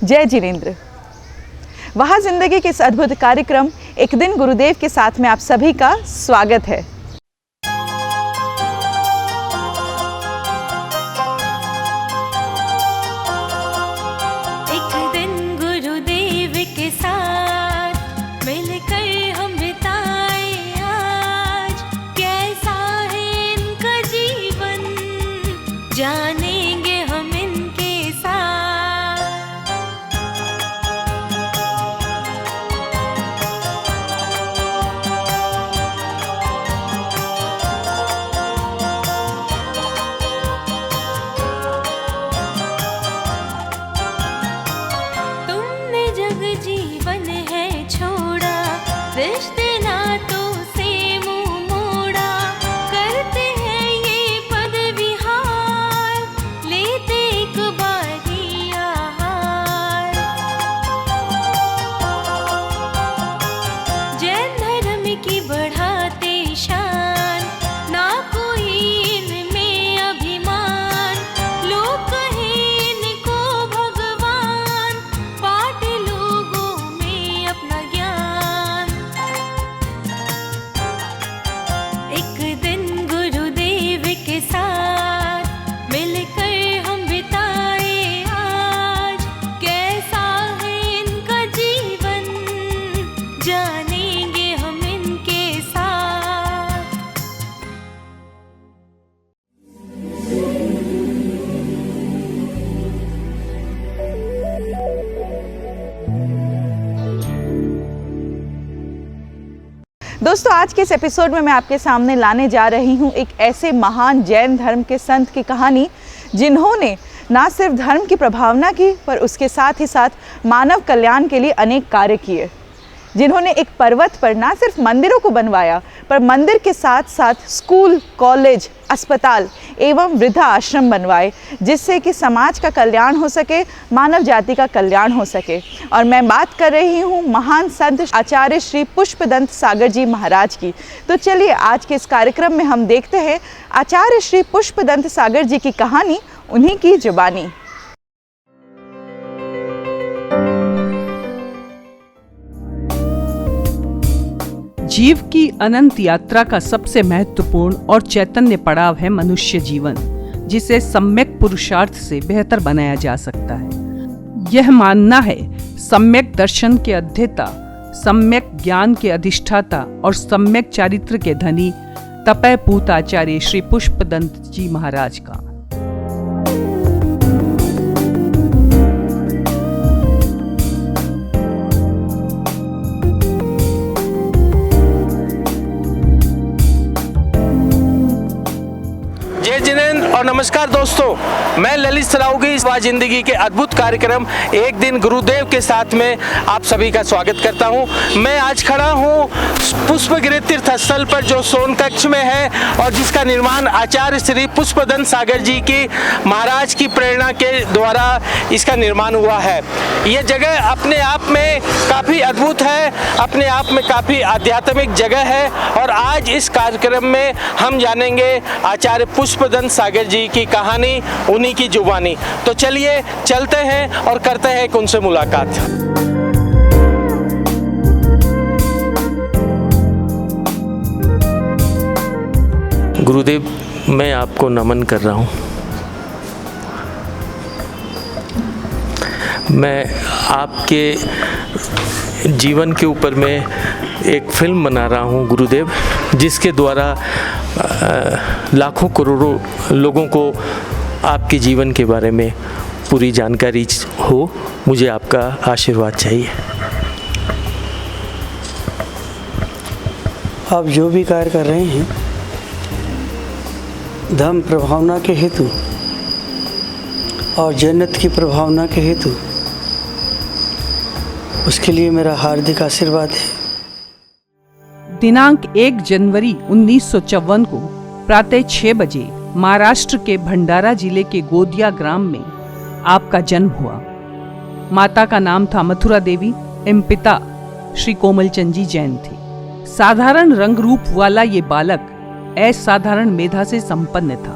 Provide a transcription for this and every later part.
जय जिनेंद्र। वहाँ जिंदगी के इस अद्भुत कार्यक्रम एक दिन गुरुदेव के साथ में आप सभी का स्वागत है। एक दिन गुरुदेव के साथ मिलकर हम बिताए आज, कैसा है इनका जीवन जानेंगे हम इनके साथ। तुमने जग जीवन है छोड़ा, रिश्ते नातों से मुंह मोड़ा, करते हैं ये पद विहार, लेते एक बारी आहार। जैन धर्म की बढ़ाते शान, ना कोई इनमें अभिमान, लोग कहें इनको भगवान, बांट लोगों में अपना ज्ञान। एक दिन गुरुदेव के साथ मिलकर हम बिताए आज, कैसा है इनका जीवन जानेंगे हम इनके साथ। दोस्तों, आज के इस एपिसोड में मैं आपके सामने लाने जा रही हूँ एक ऐसे महान जैन धर्म के संत की कहानी, जिन्होंने ना सिर्फ धर्म की प्रभावना की पर उसके साथ ही साथ मानव कल्याण के लिए अनेक कार्य किए। जिन्होंने एक पर्वत पर ना सिर्फ मंदिरों को बनवाया पर मंदिर के साथ साथ स्कूल, कॉलेज, अस्पताल एवं वृद्धा आश्रम बनवाए, जिससे कि समाज का कल्याण हो सके, मानव जाति का कल्याण हो सके। और मैं बात कर रही हूँ महान संत आचार्य श्री पुष्पदंत सागर जी महाराज की। तो चलिए आज के इस कार्यक्रम में हम देखते हैं आचार्य श्री पुष्पदंत सागर जी की कहानी, उन्हीं की जुबानी। जीव की अनंत यात्रा का सबसे महत्वपूर्ण और चैतन्य पड़ाव है मनुष्य जीवन, जिसे सम्यक पुरुषार्थ से बेहतर बनाया जा सकता है। यह मानना है सम्यक दर्शन के अध्येता, सम्यक ज्ञान के अधिष्ठाता और सम्यक चारित्र के धनी तपय पूत आचार्य श्री पुष्पदंत जी महाराज का। जय जिनेंद्र और नमस्कार दोस्तों, मैं ललित सरावगी वहाँ जिंदगी के अद्भुत कार्यक्रम एक दिन गुरुदेव के साथ में आप सभी का स्वागत करता हूँ। मैं आज खड़ा हूँ पुष्पगिरि तीर्थ स्थल पर, जो सोनकच्छ में है और जिसका निर्माण आचार्य श्री पुष्पदंत सागर जी की महाराज की प्रेरणा के द्वारा इसका निर्माण हुआ है। यह जगह अपने आप में काफ़ी अद्भुत है, अपने आप में काफ़ी आध्यात्मिक जगह है और आज इस कार्यक्रम में हम जानेंगे आचार्य पुष्पदंत सागर जी की कहानी, उन्हीं की जुबानी। तो चलिए चलते हैं और करते हैं एक उनसे मुलाकात। गुरुदेव, मैं आपको नमन कर रहा हूँ। मैं आपके जीवन के ऊपर में एक फिल्म बना रहा हूँ गुरुदेव, जिसके द्वारा लाखों करोड़ों लोगों को आपके जीवन के बारे में पूरी जानकारी हो। मुझे आपका आशीर्वाद चाहिए। आप जो भी कार्य कर रहे हैं धर्म प्रभावना के हेतु और जन्नत की प्रभावना के हेतु, उसके लिए मेरा हार्दिक आशीर्वाद है। दिनांक 1 जनवरी 1954 को प्रातः 6 बजे महाराष्ट्र के भंडारा जिले के गोदिया ग्राम में आपका जन्म हुआ। माता का नाम था मथुरा देवी एवं पिता श्री कोमलचंद जी जैन थे। साधारण रंग रूप वाला ये बालक असाधारण मेधा से संपन्न था।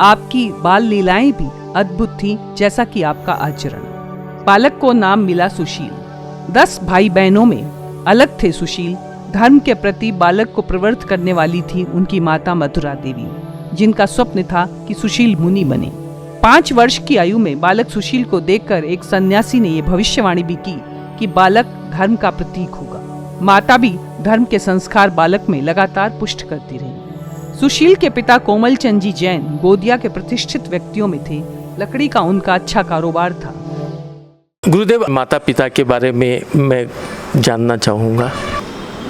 आपकी बाल लीलाएं भी अद्भुत थी, जैसा कि आपका आचरण। बालक को नाम मिला सुशील। 10 भाई बहनों में अलग थे सुशील। धर्म के प्रति बालक को प्रवृत्त करने वाली थी उनकी माता मथुरा देवी, जिनका स्वप्न था कि सुशील मुनि बने। 5 वर्ष की आयु में बालक सुशील को देखकर एक सन्यासी ने यह भविष्यवाणी भी की कि बालक धर्म का प्रतीक होगा। माता भी धर्म के संस्कार बालक में लगातार पुष्ट करती रही। सुशील के पिता कोमल चंद जी जैन गोदिया के प्रतिष्ठित व्यक्तियों में थे। लकड़ी का उनका अच्छा कारोबार था। गुरुदेव, माता पिता के बारे में मैं जानना चाहूँगा।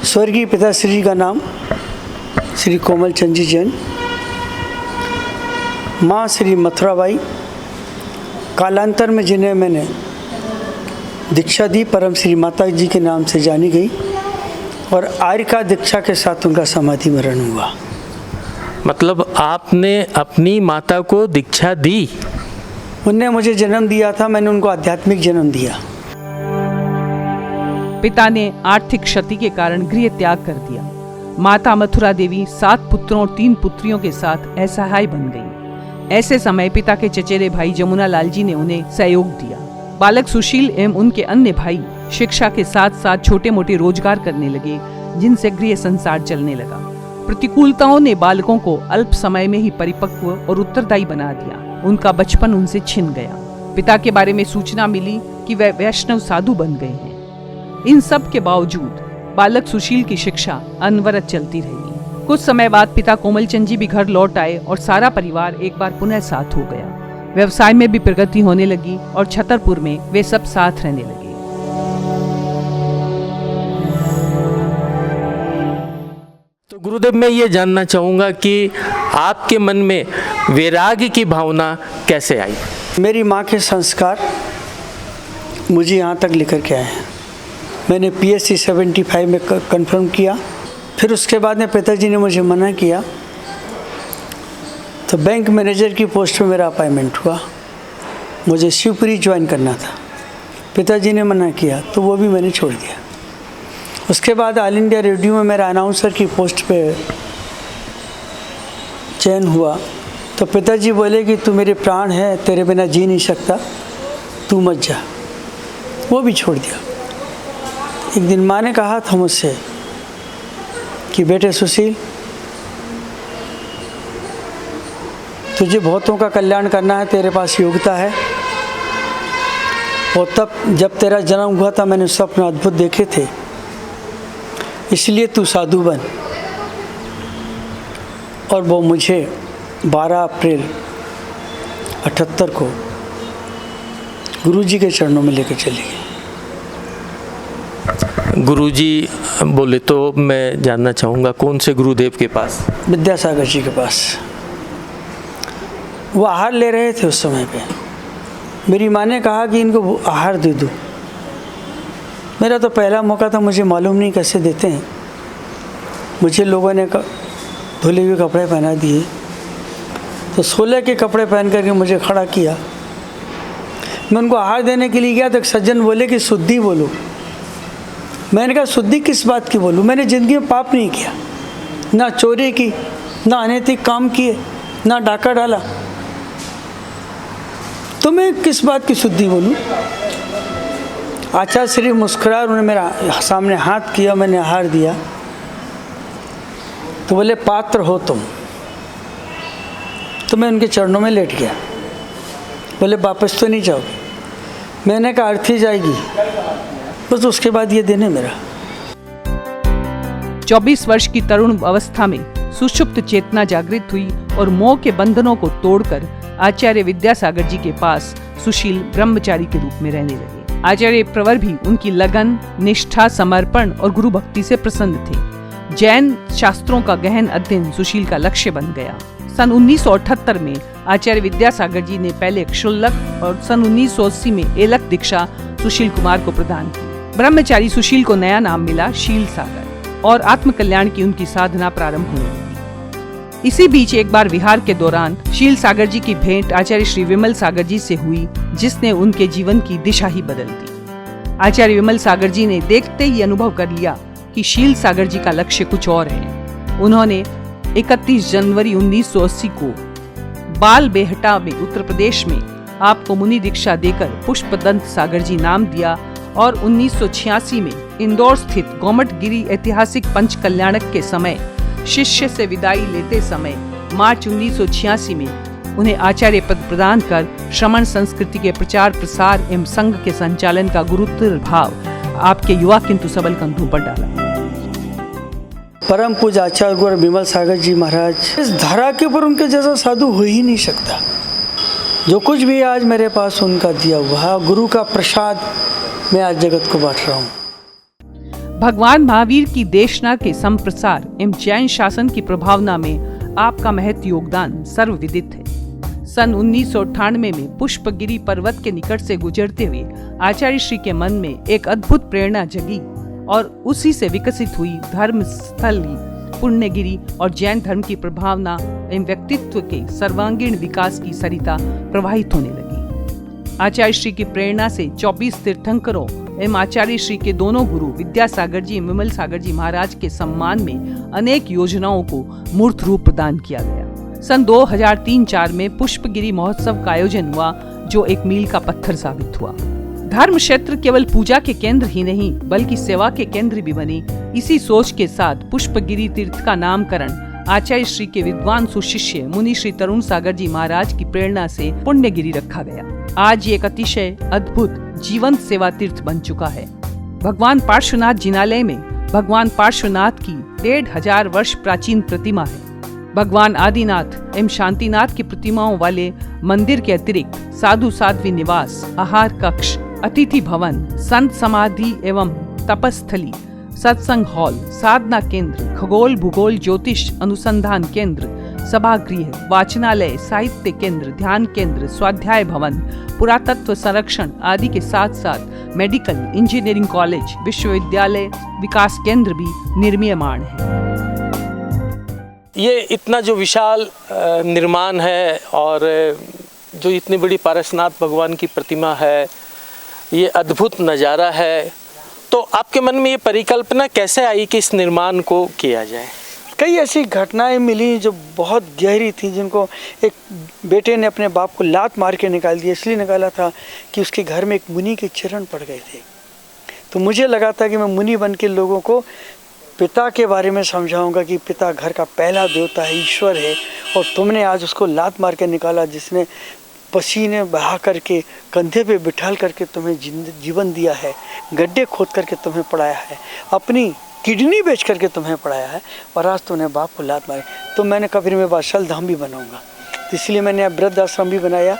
स्वर्गीय पिताश्री जी का नाम श्री कोमल चंद जी जैन, माँ श्री मथुराबाई, कालांतर में जिन्हें मैंने दीक्षा दी परम श्री माता जी के नाम से जानी गई, और आर्य का दीक्षा के साथ उनका समाधि मरण हुआ। मतलब आपने अपनी माता को दीक्षा दी? उनने मुझे जन्म दिया था, मैंने उनको आध्यात्मिक जन्म दिया। पिता ने आर्थिक क्षति के कारण गृह त्याग कर दिया। माता मथुरा देवी 7 पुत्रों और 3 पुत्रियों के साथ असहाय बन गई। ऐसे समय पिता के चचेरे भाई जमुना लाल जी ने उन्हें सहयोग दिया। बालक सुशील एवं उनके अन्य भाई शिक्षा के साथ साथ छोटे मोटे रोजगार करने लगे, जिनसे गृह संसार चलने लगा। प्रतिकूलताओं ने बालकों को अल्प समय में ही परिपक्व और उत्तरदायी बना दिया। उनका बचपन उनसे छिन गया। पिता के बारे में सूचना मिली कि वह वैष्णव साधु बन गए हैं। इन सब के बावजूद बालक सुशील की शिक्षा अनवरत चलती रही। कुछ समय बाद पिता कोमल चंद जी भी घर लौट आए और सारा परिवार एक बार पुनः साथ हो गया। व्यवसाय में भी प्रगति होने लगी और छतरपुर में वे सब साथ रहने लगे। तो गुरुदेव, मैं ये जानना चाहूँगा कि आपके मन में वैराग्य की भावना कैसे आई? मेरी माँ के संस्कार मुझे यहाँ तक लेकर के आए हैं। मैंने PSC 75 में कंफर्म किया। फिर उसके बाद में पिताजी ने मुझे मना किया, तो बैंक मैनेजर की पोस्ट में मेरा अपॉइंटमेंट हुआ। मुझे शिवपुरी ज्वाइन करना था, पिताजी ने मना किया, तो वो भी मैंने छोड़ दिया। उसके बाद ऑल इंडिया रेडियो में मेरा अनाउंसर की पोस्ट पे चयन हुआ, तो पिताजी बोले कि तू मेरे प्राण है, तेरे बिना जी नहीं सकता, तू मत जा। वो भी छोड़ दिया। एक दिन माँ ने कहा था मुझसे कि बेटे सुशील, तुझे बहुतों का कल्याण करना है, तेरे पास योग्यता है। और तब जब तेरा जन्म हुआ था मैंने स्वप्न अद्भुत देखे थे, इसलिए तू साधु बन। और वो मुझे 12 अप्रैल 78 को गुरुजी के चरणों में लेकर चली गई। गुरुजी बोले तो मैं जानना चाहूँगा कौन से गुरुदेव के पास? विद्यासागर जी के पास। वो आहार ले रहे थे उस समय पे। मेरी माँ ने कहा कि इनको आहार दे दो। मेरा तो पहला मौका था, मुझे मालूम नहीं कैसे देते हैं। मुझे लोगों ने धुले हुए कपड़े पहना दिए, तो 16 के कपड़े पहन करके मुझे खड़ा किया। मैं उनको आहार देने के लिए गया तो एक सज्जन बोले कि शुद्धि बोलो। मैंने कहा शुद्धि किस बात की बोलूँ? मैंने ज़िंदगी में पाप नहीं किया, ना चोरी की, ना अनैतिक काम किए, ना डाका डाला, तो मैं किस बात की शुद्धि बोलूँ? आचार्य श्री मुस्कुरा, उन्होंने मेरा सामने हाथ किया, मैंने आहार दिया, तो बोले पात्र हो तुम। तो मैं उनके चरणों में लेट गया। बोले वापस तो नहीं जाओगे? मैंने कहा अर्थी जाएगी, बस उसके बाद ये दिन है मेरा। 24 वर्ष की तरुण अवस्था में सुषुप्त चेतना जागृत हुई और मोह के बंधनों को तोड़कर आचार्य विद्यासागर जी के पास सुशील ब्रह्मचारी के रूप में रहने लगे। आचार्य प्रवर भी उनकी लगन, निष्ठा, समर्पण और गुरु भक्ति से प्रसन्न थे। जैन शास्त्रों का गहन अध्ययन सुशील का लक्ष्य बन गया। सन 1978 में आचार्य विद्यासागर जी ने पहले क्षुल्लक और सन 1980 में एलक दीक्षा सुशील कुमार को प्रदान की। ब्रह्मचारी सुशील को नया नाम मिला शील सागर और आत्मकल्याण की उनकी साधना प्रारंभ होने लगी। इसी बीच एक बार विहार के दौरान शील सागर जी की भेंट आचार्य श्री विमल सागर जी से हुई, जिसने उनके जीवन की दिशा ही बदल दी। आचार्य विमल सागर जी ने देखते ही अनुभव कर लिया कि शील सागर जी का लक्ष्य कुछ और है। उन्होंने 31 जनवरी 1980 को बाल बेहटा में उत्तर प्रदेश में आपको मुनि दीक्षा देकर पुष्पदंत सागर जी नाम दिया और 1986 में इंदौर स्थित गोमटगिरी ऐतिहासिक पंच कल्याणक के समय शिष्य से विदाई लेते समय मार्च 1986 में उन्हें आचार्य पद प्रदान कर श्रमण संस्कृति के प्रचार प्रसार एवं संघ के संचालन का गुरुतर भाव आपके युवा किंतु सबल कंधों पर डाला। परम पूज्य आचार्य गुरु विमल सागर जी महाराज, इस धरा के ऊपर उनके जैसा साधु हो ही नहीं सकता। जो कुछ भी आज मेरे पास उनका दिया हुआ गुरु का प्रसाद मैं आज जगत को बांट रहा हूँ। भगवान महावीर की देशना के संप्रसार एवं जैन शासन की प्रभावना में आपका महत् योगदान सर्वविदित है। सन 1998 में पुष्पगिरी पर्वत के निकट से गुजरते हुए आचार्य श्री के मन में एक अद्भुत प्रेरणा जगी और उसी से विकसित हुई धर्म स्थल पुण्यगिरी और जैन धर्म की प्रभावना एवं व्यक्तित्व के सर्वांगीण विकास की सरिता प्रवाहित होने लगी। आचार्य श्री की प्रेरणा से 24 तीर्थंकरों एवं आचार्य श्री के दोनों गुरु विद्यासागर जी विमल सागर जी महाराज के सम्मान में अनेक योजनाओं को मूर्त रूप प्रदान किया गया। सन 2003-04 में पुष्पगिरी महोत्सव का आयोजन हुआ, जो एक मील का पत्थर साबित हुआ। धर्म क्षेत्र केवल पूजा के केंद्र ही नहीं बल्कि सेवा के केंद्र भी बनी। इसी सोच के साथ पुष्पगिरी तीर्थ का नामकरण आचार्य श्री के विद्वान सुशिष्य मुनि श्री तरुण सागर जी महाराज की प्रेरणा से पुण्यगिरी रखा गया। आज ये एक अतिशय अद्भुत जीवंत सेवा तीर्थ बन चुका है। भगवान पार्श्वनाथ जिनालय में भगवान पार्श्वनाथ की 1500 वर्ष प्राचीन प्रतिमा है। भगवान आदिनाथ एवं शांतिनाथ की प्रतिमाओं वाले मंदिर के अतिरिक्त साधु साध्वी निवास, आहार कक्ष, अतिथि भवन, संत समाधि एवं तपस्थली, सत्संग हॉल, साधना केंद्र, खगोल भूगोल ज्योतिष अनुसंधान केंद्र, सभागृह, वाचनालय, साहित्य केंद्र, ध्यान केंद्र, स्वाध्याय भवन, पुरातत्व संरक्षण आदि के साथ साथ मेडिकल, इंजीनियरिंग कॉलेज, विश्वविद्यालय, विकास केंद्र भी निर्मीयमाण है। ये इतना जो विशाल निर्माण है और जो इतनी बड़ी पारसनाथ भगवान की प्रतिमा है, ये अद्भुत नज़ारा है, तो आपके मन में ये परिकल्पना कैसे आई कि इस निर्माण को किया जाए? कई ऐसी घटनाएं मिली जो बहुत गहरी थी, जिनको एक बेटे ने अपने बाप को लात मार के निकाल दिया। इसलिए निकाला था कि उसके घर में एक मुनि के चरण पड़ गए थे। तो मुझे लगा था कि मैं मुनि बन के लोगों को पिता के बारे में समझाऊंगा कि पिता घर का पहला देवता है, ईश्वर है, और तुमने आज उसको लात मार के निकाला, जिसने पसीने बहा करके कंधे पे बिठाल करके तुम्हें जीवन दिया है, गड्ढे खोद करके तुम्हें पढ़ाया है, अपनी किडनी बेच करके तुम्हें पढ़ाया है, और आज तुमने बाप को लात मारी। तो मैंने कबीर में बादशाह धाम भी बनाऊंगा। इसलिए मैंने वृद्ध आश्रम भी बनाया,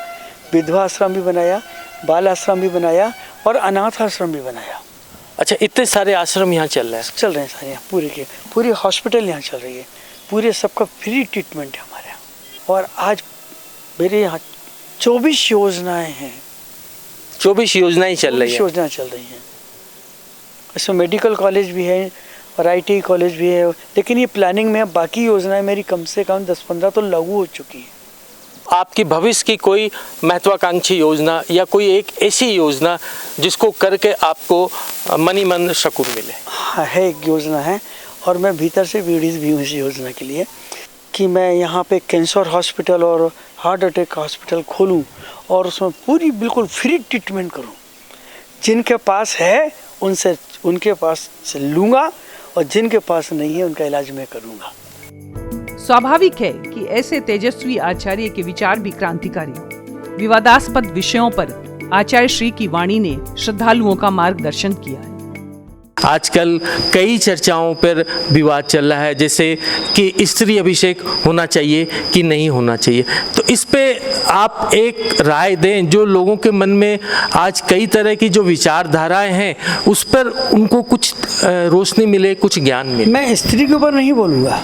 विधवा आश्रम भी बनाया, बाल आश्रम भी बनाया और अनाथ आश्रम भी बनाया। अच्छा, इतने सारे आश्रम यहाँ चल रहे हैं सारे यहाँ, पूरे हॉस्पिटल यहाँ चल रही है, पूरे सबका फ्री ट्रीटमेंट है हमारे यहाँ। और आज मेरे यहाँ 24 योजनाएं हैं। 24 योजनाएं चल रही हैं। योजनाएं चल रही हैं। इसमें मेडिकल कॉलेज भी है और ITI कॉलेज भी है, लेकिन ये प्लानिंग में। बाकी योजनाएं मेरी कम से कम 10-15 तो लागू हो चुकी है। आपकी भविष्य की कोई महत्वाकांक्षी योजना या कोई एक ऐसी योजना जिसको करके आपको मनी मन सुकून मिले? हाँ, है, एक योजना है और मैं भीतर से पीड़ित भी हूँ इस योजना के लिए कि मैं यहाँ पे कैंसर हॉस्पिटल और हार्ट अटैक हॉस्पिटल खोलूँ और उसमें पूरी बिल्कुल फ्री ट्रीटमेंट करूँ। जिनके पास है उनके पास से लूँगा और जिनके पास नहीं है उनका इलाज मैं करूँगा। स्वाभाविक है कि ऐसे तेजस्वी आचार्य के विचार भी क्रांतिकारी। विवादास्पद विषयों पर आचार्य श्री की वाणी ने श्रद्धालुओं का मार्गदर्शन किया है। आजकल कई चर्चाओं पर विवाद चल रहा है, जैसे कि स्त्री अभिषेक होना चाहिए कि नहीं होना चाहिए। तो इस पे आप एक राय दें, जो लोगों के मन में आज कई तरह की जो विचारधाराएं हैं उस पर उनको कुछ रोशनी मिले, कुछ ज्ञान मिले। मैं स्त्री के ऊपर नहीं बोलूँगा,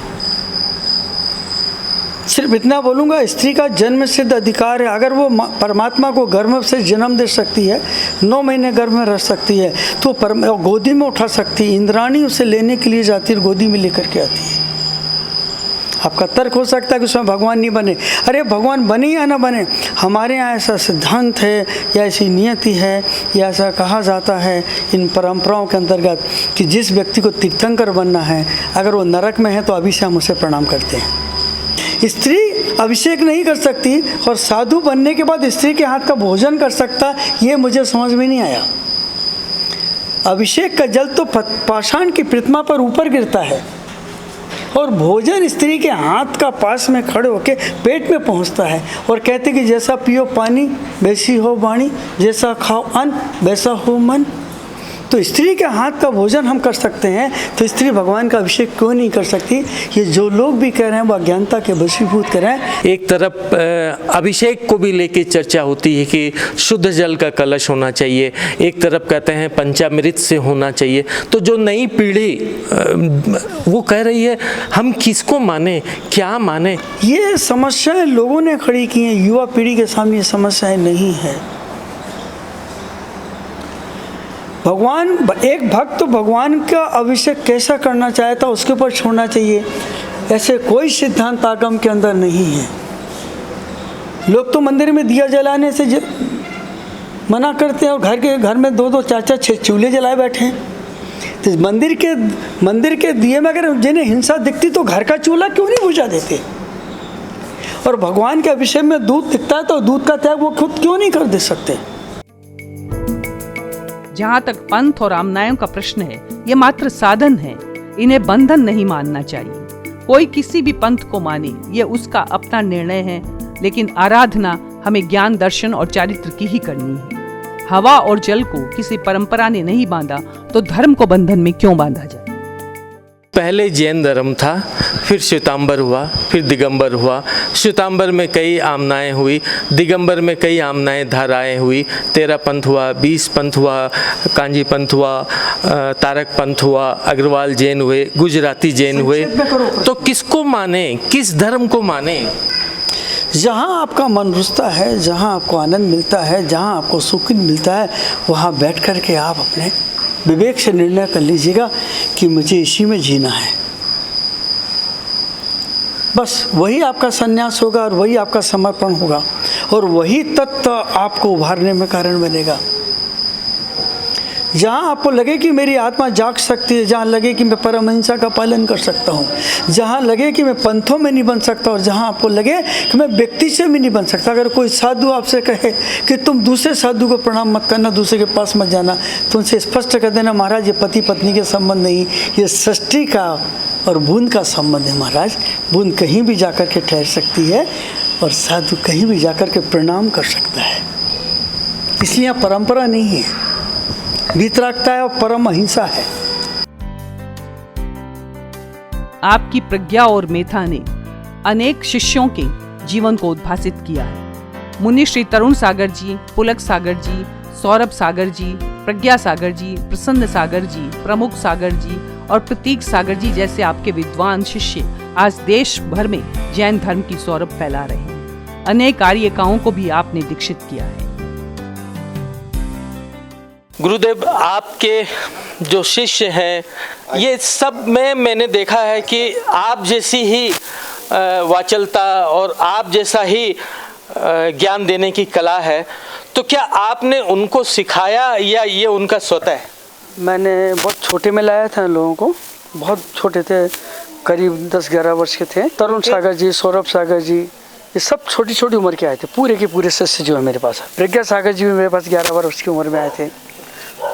सिर्फ इतना बोलूँगा, स्त्री का जन्म सिद्ध अधिकार है। अगर वो परमात्मा को गर्भ से जन्म दे सकती है, 9 महीने गर्भ में रह सकती है, तो गोदी में उठा सकती है। इंद्राणी उसे लेने के लिए जाती है, गोदी में लेकर के आती है। आपका तर्क हो सकता है कि उसमें भगवान नहीं बने। अरे भगवान बने या ना बने, हमारे यहाँ ऐसा सिद्धांत है या ऐसी नियति है या ऐसा कहा जाता है इन परंपराओं के अंतर्गत कि जिस व्यक्ति को तीर्थंकर बनना है, अगर वो नरक में है तो अभी से हम उसे प्रणाम करते हैं। स्त्री अभिषेक नहीं कर सकती और साधु बनने के बाद स्त्री के हाथ का भोजन कर सकता, ये मुझे समझ में नहीं आया। अभिषेक का जल तो पाषाण की प्रतिमा पर ऊपर गिरता है और भोजन स्त्री के हाथ का पास में खड़े होके पेट में पहुंचता है और कहते कि जैसा पियो पानी वैसी हो वाणी, जैसा खाओ अन्न वैसा हो मन। तो स्त्री के हाथ का भोजन हम कर सकते हैं, तो स्त्री भगवान का अभिषेक क्यों नहीं कर सकती? ये जो लोग भी कह रहे हैं वो अज्ञानता के वशीभूत कर रहे हैं। एक तरफ अभिषेक को भी लेके चर्चा होती है कि शुद्ध जल का कलश होना चाहिए, एक तरफ कहते हैं पंचामृत से होना चाहिए। तो जो नई पीढ़ी वो कह रही है, हम किसको माने, क्या माने? ये समस्याएं लोगों ने खड़ी की हैं, युवा पीढ़ी के सामने ये समस्याएं नहीं है। भगवान, एक भक्त तो भगवान का अभिषेक कैसा करना चाहता उसके ऊपर छोड़ना चाहिए, ऐसे कोई सिद्धांत आगम के अंदर नहीं है। लोग तो मंदिर में दिया जलाने से मना करते हैं और घर में 2-2 4-4 6 चूल्हे जलाए बैठे हैं। तो मंदिर के दिए में अगर जिन्हें हिंसा दिखती तो घर का चूल्हा क्यों नहीं बुझा देते? और भगवान के अभिषेक में दूध दिखता है तो दूध का त्याग वो खुद क्यों नहीं कर दे सकते? जहाँ तक पंथ और आमनायों का प्रश्न है, ये मात्र साधन है, इन्हें बंधन नहीं मानना चाहिए। कोई किसी भी पंथ को माने, ये उसका अपना निर्णय है, लेकिन आराधना हमें ज्ञान, दर्शन और चारित्र की ही करनी है। हवा और जल को किसी परंपरा ने नहीं बांधा, तो धर्म को बंधन में क्यों बांधा जाए? पहले जैन धर्म था, फिर श्वेतांबर हुआ, फिर दिगंबर हुआ। श्वेतांबर में कई आमनाएं हुई, दिगंबर में कई आमनाएं धाराएं हुई। 13 पंथ हुआ, 20 पंथ हुआ, कांजी पंथ हुआ, तारक पंथ हुआ, अग्रवाल जैन हुए, गुजराती जैन हुए। तो किसको माने, किस धर्म को माने? जहाँ आपका मन रुचता है, जहाँ आपको आनंद मिलता है, जहाँ आपको सुकून मिलता है, वहाँ बैठ कर के आप अपने विवेक से निर्णय कर लीजिएगा कि मुझे इसी में जीना है। बस वही आपका संन्यास होगा और वही आपका समर्पण होगा और वही तत्व आपको उभारने में कारण बनेगा। जहाँ आपको लगे कि मेरी आत्मा जाग सकती है, जहाँ लगे कि मैं परमहंसा का पालन कर सकता हूँ, जहाँ लगे कि मैं पंथों में नहीं बन सकता और जहाँ आपको लगे कि मैं व्यक्ति से भी नहीं बन सकता। अगर कोई साधु आपसे कहे कि तुम दूसरे साधु को प्रणाम मत करना, दूसरे के पास मत जाना, तो उनसे स्पष्ट कर देना, महाराज ये पति पत्नी के संबंध नहीं, ये सृष्टि का और बूंद का संबंध है। महाराज, बूंद कहीं भी जाकर के ठहर सकती है और साधु कहीं भी जाकर के प्रणाम कर सकता है। इसलिए यहाँ परंपरा नहीं है, वीतरागता है और परम अहिंसा है। आपकी प्रज्ञा और मेधा ने अनेक शिष्यों के जीवन को उद्भासित किया है। मुनि श्री तरुण सागर जी, पुलक सागर जी, सौरभ सागर जी, प्रज्ञा सागर जी, प्रसन्न सागर जी, प्रमुख सागर जी और प्रतीक सागर जी जैसे आपके विद्वान शिष्य आज देश भर में जैन धर्म की सौरभ फैला रहे हैं। अनेक आर्यिकाओं को भी आपने दीक्षित किया है। गुरुदेव, आपके जो शिष्य हैं, ये सब में मैंने देखा है कि आप जैसी ही वाचलता और आप जैसा ही ज्ञान देने की कला है। तो क्या आपने उनको सिखाया या ये उनका स्वतः है? मैंने बहुत छोटे में लाया था लोगों को, बहुत छोटे थे, करीब 10-11 वर्ष के थे। तरुण सागर जी, सौरभ सागर जी, ये सब छोटी छोटी उम्र के आए थे। पूरे के पूरे शिष्य जो है मेरे पास। प्रज्ञा सागर जी भी मेरे पास 11 वर्ष की उम्र में आए थे।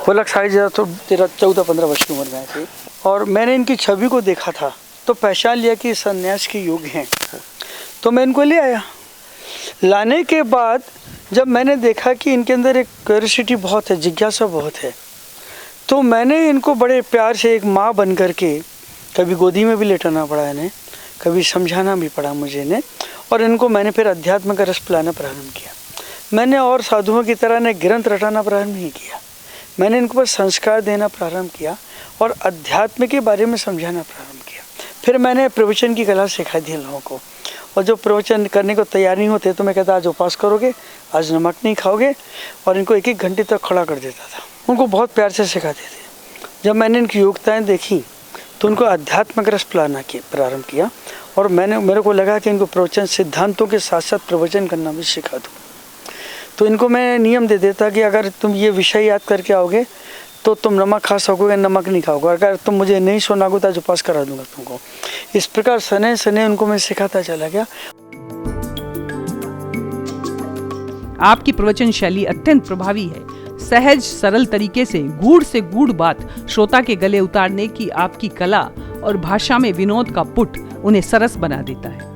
पुलक सागर जी तो 14-15 वर्ष की उम्र में आए थे। और मैंने इनकी छवि को देखा था तो पहचान लिया कि सन्यास के योग्य हैं, तो मैं इनको ले आया। लाने के बाद जब मैंने देखा कि इनके अंदर एक क्यूरियोसिटी बहुत है, जिज्ञासा बहुत है, तो मैंने इनको बड़े प्यार से एक माँ बन कर के कभी गोदी में भी लेटाना पड़ा इन्हें, कभी समझाना भी पड़ा मुझे इन्हें, और इनको मैंने फिर अध्यात्म का रस पिलाना प्रारंभ किया। मैंने और साधुओं की तरह ने ग्रंथ रटाना प्रारंभ नहीं किया, मैंने इनको पर संस्कार देना प्रारंभ किया और अध्यात्म के बारे में समझाना प्रारंभ किया। फिर मैंने प्रवचन की कला सिखा दी लोगों को, और जो प्रवचन करने को तैयार नहीं होते तो मैं कहता आज उपवास करोगे, आज नमक नहीं खाओगे, और इनको 1-1 घंटे तक खड़ा कर देता था। उनको बहुत प्यार से सिखाते थे। जब मैंने इनकी योग्यताएँ देखी तो उनको अध्यात्म का रस पिलाना प्रारंभ किया, और मेरे को लगा कि इनको प्रवचन सिद्धांतों के साथ साथ प्रवचन करना भी सिखा दूँ। तो इनको मैं नियम दे देता कि अगर तुम ये विषय याद करके आओगे तो तुम नमक खा सकोगे, नमक नहीं खाओगे, अगर तुम मुझे नहीं सुनाओगे तो आज उपवास करा दूंगा तुमको। इस प्रकार सने सने उनको मैं सिखाता चला गया। आपकी प्रवचन शैली अत्यंत प्रभावी है। सहज सरल तरीके से गूढ़ बात श्रोता के गले उतारने की आपकी कला और भाषा में विनोद का पुट उन्हें सरस बना देता है।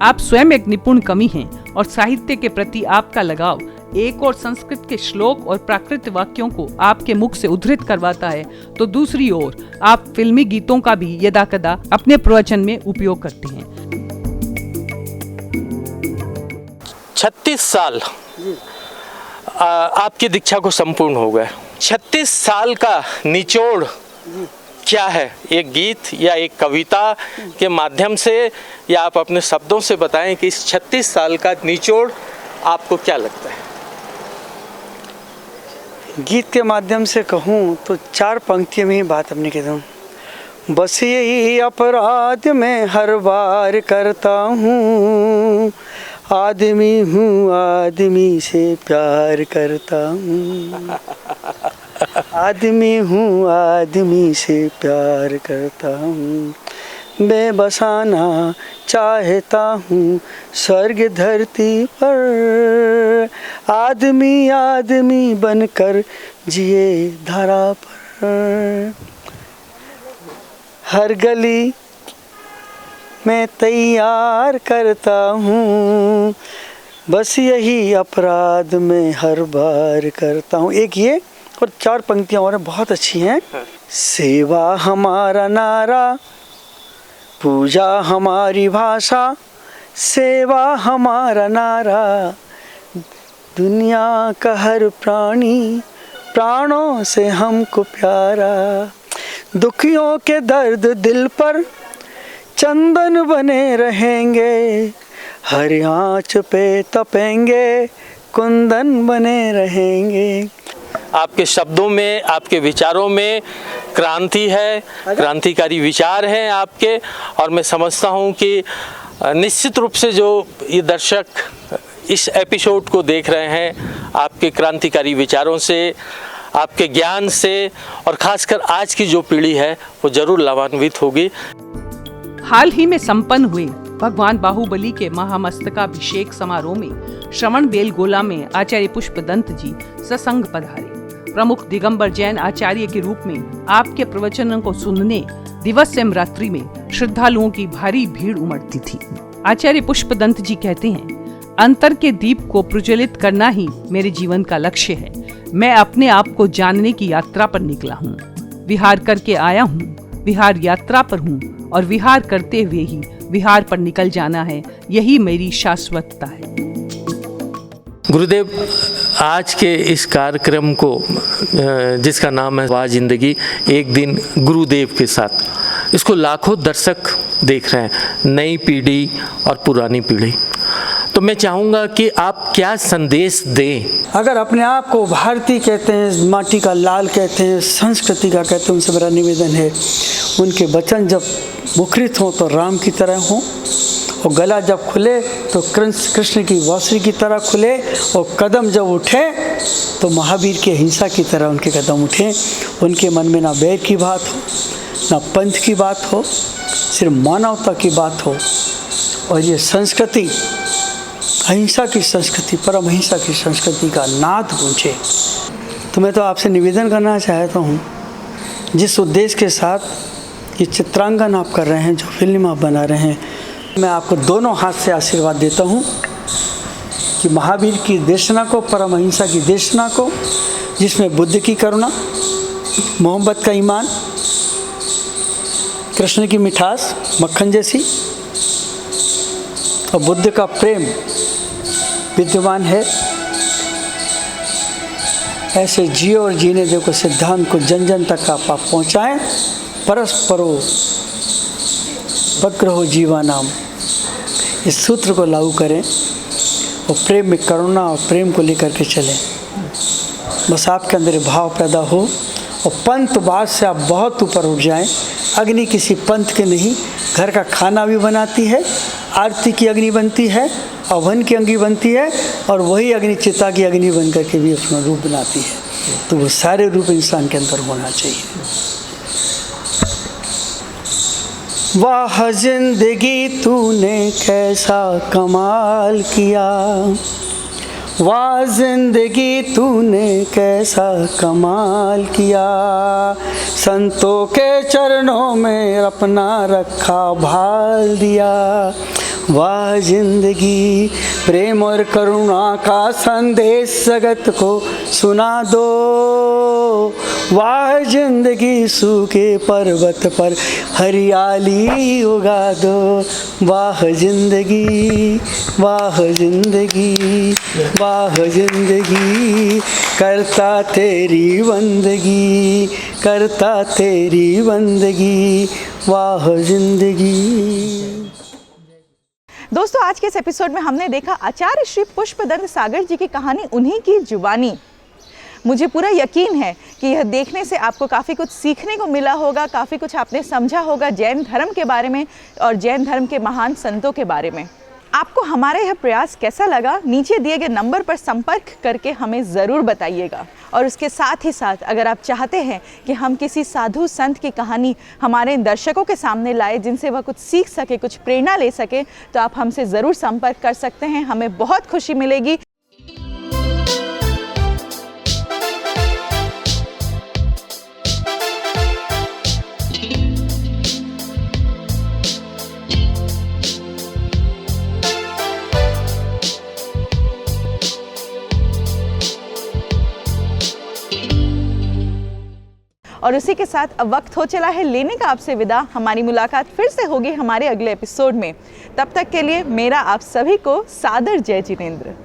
आप स्वयं एक निपुण कवि हैं और साहित्य के प्रति आपका लगाव एक और संस्कृत के श्लोक और प्राकृत वाक्यों को आपके मुख से उद्धृत करवाता है, तो दूसरी ओर आप फिल्मी गीतों का भी यदाकदा अपने प्रवचन में उपयोग करते हैं। 36 साल आपकी दीक्षा को संपूर्ण हो गए। 36 साल का निचोड़ क्या है? एक गीत या एक कविता के माध्यम से या आप अपने शब्दों से बताएं कि इस 36 साल का निचोड़ आपको क्या लगता है? गीत के माध्यम से कहूँ तो 4 पंक्तियों में ही बात अपने कहता हूँ। बस यही अपराध मैं हर बार करता हूँ, आदमी हूँ आदमी से प्यार करता हूँ, आदमी हूँ आदमी से प्यार करता हूँ, मैं बसाना चाहता हूँ स्वर्ग धरती पर, आदमी आदमी बनकर जिए धरा पर, हर गली मैं तैयार करता हूँ, बस यही अपराध मैं हर बार करता हूँ। एक ये और 4 पंक्तियाँ और बहुत अच्छी हैं। सेवा हमारा नारा, पूजा हमारी भाषा, सेवा हमारा नारा, दुनिया का हर प्राणी प्राणों से हमको प्यारा, दुखियों के दर्द दिल पर चंदन बने रहेंगे, हर आँच पे तपेंगे कुंदन बने रहेंगे। आपके शब्दों में, आपके विचारों में क्रांति है, क्रांतिकारी विचार हैं आपके, और मैं समझता हूं कि निश्चित रूप से जो ये दर्शक इस एपिसोड को देख रहे हैं, आपके क्रांतिकारी विचारों से, आपके ज्ञान से, और खासकर आज की जो पीढ़ी है वो जरूर लाभान्वित होगी। हाल ही में संपन्न हुए भगवान बाहुबली के महामस्तकाभिषेक समारोह में श्रवण बेलगोला में आचार्य पुष्पदंत जी सत्संग पधारे। प्रमुख दिगंबर जैन आचार्य के रूप में आपके प्रवचनों को सुनने दिवस एवं रात्रि में श्रद्धालुओं की भारी भीड़ उमड़ती थी। आचार्य पुष्पदंत जी कहते हैं, अंतर के दीप को प्रज्वलित करना ही मेरे जीवन का लक्ष्य है। मैं अपने आप को जानने की यात्रा पर निकला हूँ, विहार करके आया हूँ, विहार यात्रा पर हूँ और विहार करते हुए ही विहार पर निकल जाना है, यही मेरी शाश्वतता है। गुरुदेव, आज के इस कार्यक्रम को जिसका नाम है वाह जिंदगी एक दिन गुरुदेव के साथ, इसको लाखों दर्शक देख रहे हैं, नई पीढ़ी और पुरानी पीढ़ी, तो मैं चाहूँगा कि आप क्या संदेश दें? अगर अपने आप को भारतीय कहते हैं, माटी का लाल कहते हैं, संस्कृति का कहते हैं, उनसे मेरा निवेदन है उनके वचन जब मुखरित हों तो राम की तरह हों, और गला जब खुले तो कृष्ण की बांसुरी की तरह खुले, और कदम जब उठे तो महावीर की हिंसा की तरह उनके कदम उठें। उनके मन में ना बैर की बात हो, ना पंथ की बात हो, सिर्फ मानवता की बात हो, और ये संस्कृति अहिंसा की संस्कृति, परम अहिंसा की संस्कृति का नाद गूंजे। तो मैं तो आपसे निवेदन करना चाहता हूँ, जिस उद्देश्य के साथ ये चित्रांकन आप कर रहे हैं, जो फिल्म आप बना रहे हैं, मैं आपको दोनों हाथ से आशीर्वाद देता हूँ कि महावीर की देशना को, परम अहिंसा की देशना को, जिसमें बुद्ध की करुणा, मोहब्बत का ईमान, कृष्ण की मिठास मक्खन जैसी और बुद्ध का प्रेम विद्यमान है, ऐसे जियो और जीने दो को सिद्धांत को जन जन तक आप पहुँचाएँ। परस्परो वक्रहो जीवानाम, इस सूत्र को लागू करें और प्रेम में करुणा और प्रेम को लेकर के चलें। बस आपके अंदर भाव पैदा हो और पंथवाद से आप बहुत ऊपर उठ जाएं। अग्नि किसी पंथ के नहीं, घर का खाना भी बनाती है, आरती की अग्नि बनती है, अवन की अग्नि बनती है, और वही अग्नि चिता की अग्नि बन करके भी अपना रूप बनाती है। तो वो सारे रूप इंसान के अंदर होना चाहिए। वाह जिंदगी तूने कैसा कमाल किया, वाह जिंदगी तूने कैसा कमाल किया, संतों के चरणों में अपना रखा भाल दिया। वाह जिंदगी प्रेम और करुणा का संदेश जगत को सुना दो। वाह जिंदगी सूखे पर्वत पर हरियाली उगा दो। वाह जिंदगी, वाह जिंदगी, वाह जिंदगी, करता तेरी बंदगी, करता तेरी बंदगी, वाह जिंदगी। दोस्तों, आज के इस एपिसोड में हमने देखा आचार्य श्री पुष्पदंत सागर जी की कहानी, उन्हीं की जुबानी। मुझे पूरा यकीन है कि यह देखने से आपको काफ़ी कुछ सीखने को मिला होगा, काफ़ी कुछ आपने समझा होगा जैन धर्म के बारे में और जैन धर्म के महान संतों के बारे में। आपको हमारा यह प्रयास कैसा लगा, नीचे दिए गए नंबर पर संपर्क करके हमें ज़रूर बताइएगा। और उसके साथ ही साथ अगर आप चाहते हैं कि हम किसी साधु संत की कहानी हमारे दर्शकों के सामने लाए जिनसे वह कुछ सीख सके, कुछ प्रेरणा ले सके, तो आप हमसे ज़रूर संपर्क कर सकते हैं। हमें बहुत खुशी मिलेगी। और उसी के साथ अब वक्त हो चला है लेने का आपसे विदा। हमारी मुलाकात फिर से होगी हमारे अगले एपिसोड में। तब तक के लिए मेरा आप सभी को सादर जय जिनेंद्र।